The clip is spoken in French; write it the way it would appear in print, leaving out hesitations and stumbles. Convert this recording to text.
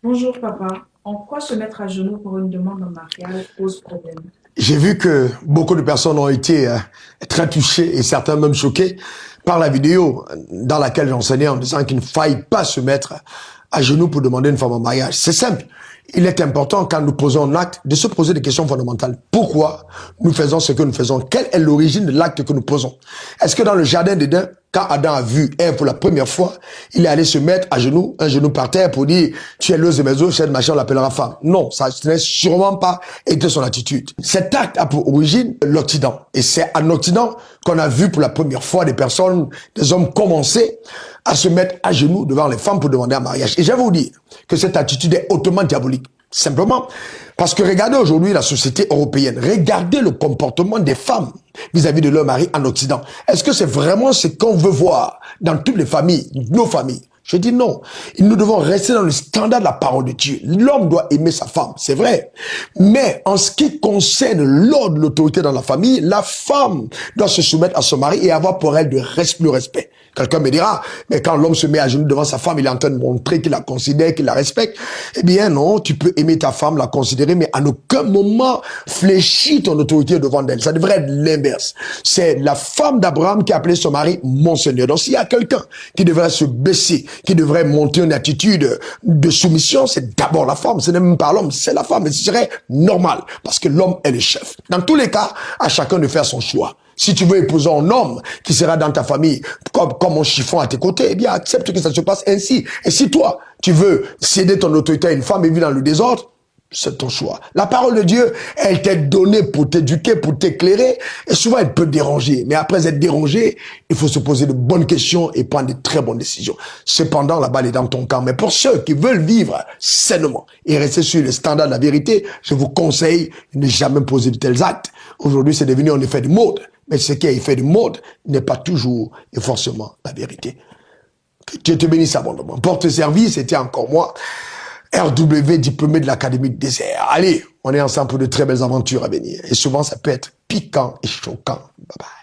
Bonjour papa. En quoi se mettre à genoux pour une demande en mariage pose problème? J'ai vu que beaucoup de personnes ont été très touchées et certains même choqués par la vidéo dans laquelle j'enseignais en disant qu'il ne faille pas se mettre à genoux pour demander une femme en mariage. C'est simple. Il est important, quand nous posons un acte, de se poser des questions fondamentales. Pourquoi nous faisons ce que nous faisons? Quelle est l'origine de l'acte que nous posons? Est-ce que dans le jardin d'Éden, quand Adam a vu Ève pour la première fois, il est allé se mettre à genoux, un genou par terre pour dire « Tu es l'os de mes os, cette machin, on l'appellera femme ». Non, ça n'est sûrement pas été son attitude. Cet acte a pour origine l'Occident. Et c'est en Occident qu'on a vu pour la première fois des personnes, des hommes commencer à se mettre à genoux devant les femmes pour demander un mariage. Et je vais vous dire que cette attitude est hautement diabolique. Simplement parce que regardez aujourd'hui la société européenne, regardez le comportement des femmes vis-à-vis de leur mari en Occident. Est-ce que c'est vraiment ce qu'on veut voir dans toutes les familles, nos familles? Je dis non. Nous devons rester dans le standard de la parole de Dieu. L'homme doit aimer sa femme, c'est vrai. Mais en ce qui concerne l'ordre, l'autorité dans la famille, la femme doit se soumettre à son mari et avoir pour elle le respect. Quelqu'un me dira, mais quand l'homme se met à genoux devant sa femme, il est en train de montrer qu'il la considère, qu'il la respecte. Eh bien non, tu peux aimer ta femme, la considérer, mais en aucun moment fléchir ton autorité devant elle. Ça devrait être l'inverse. C'est la femme d'Abraham qui a appelé son mari mon Seigneur. Donc s'il y a quelqu'un qui devrait se baisser, qui devrait monter une attitude de soumission, c'est d'abord la femme. Ce n'est même pas l'homme, c'est la femme. Et ce serait normal, parce que l'homme est le chef. Dans tous les cas, à chacun de faire son choix. Si tu veux épouser un homme qui sera dans ta famille comme un chiffon à tes côtés, eh bien, accepte que ça se passe ainsi. Et si toi, tu veux céder ton autorité à une femme et vivre dans le désordre, c'est ton choix. La parole de Dieu, elle t'est donnée pour t'éduquer, pour t'éclairer, et souvent elle peut déranger. Mais après être dérangé, il faut se poser de bonnes questions et prendre de très bonnes décisions. Cependant, la balle est dans ton camp. Mais pour ceux qui veulent vivre sainement et rester sur les standards de la vérité, je vous conseille de ne jamais poser de tels actes. Aujourd'hui, c'est devenu un effet de mode. Mais ce qui est effet de mode n'est pas toujours et forcément la vérité. Que Dieu te bénisse abondamment. Porte service, c'était encore moi, RW, diplômé de l'Académie de désert. Allez, on est ensemble pour de très belles aventures à venir. Et souvent, ça peut être piquant et choquant. Bye bye.